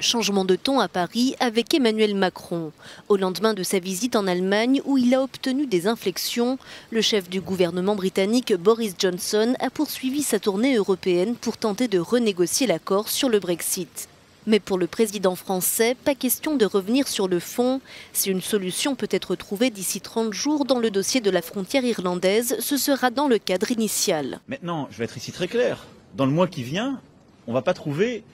Changement de ton à Paris avec Emmanuel Macron. Au lendemain de sa visite en Allemagne où il a obtenu des inflexions, le chef du gouvernement britannique Boris Johnson a poursuivi sa tournée européenne pour tenter de renégocier l'accord sur le Brexit. Mais pour le président français, pas question de revenir sur le fond. Si une solution peut être trouvée d'ici 30 jours dans le dossier de la frontière irlandaise, ce sera dans le cadre initial. Maintenant, je vais être ici très clair. Dans le mois qui vient, on ne va pas trouver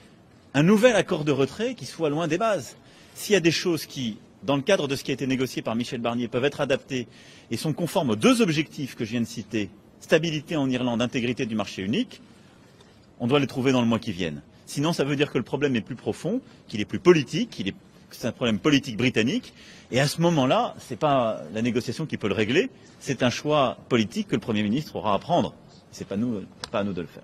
un nouvel accord de retrait qui soit loin des bases. S'il y a des choses qui, dans le cadre de ce qui a été négocié par Michel Barnier, peuvent être adaptées et sont conformes aux deux objectifs que je viens de citer, stabilité en Irlande, intégrité du marché unique, on doit les trouver dans le mois qui vient. Sinon, ça veut dire que le problème est plus profond, qu'il est plus politique, c'est un problème politique britannique. Et à ce moment-là, ce n'est pas la négociation qui peut le régler, c'est un choix politique que le Premier ministre aura à prendre. Ce n'est pas à nous de le faire.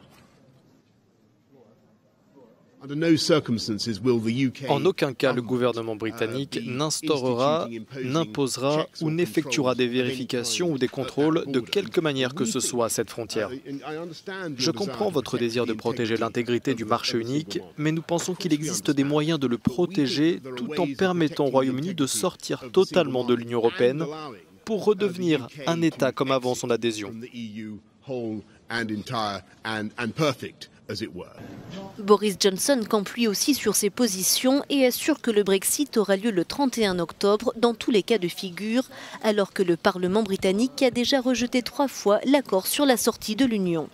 En aucun cas, le gouvernement britannique n'instaurera, n'imposera ou n'effectuera des vérifications ou des contrôles de quelque manière que ce soit à cette frontière. Je comprends votre désir de protéger l'intégrité du marché unique, mais nous pensons qu'il existe des moyens de le protéger tout en permettant au Royaume-Uni de sortir totalement de l'Union européenne pour redevenir un État comme avant son adhésion. Boris Johnson campe lui aussi sur ses positions et assure que le Brexit aura lieu le 31 octobre dans tous les cas de figure, alors que le Parlement britannique a déjà rejeté 3 fois l'accord sur la sortie de l'Union.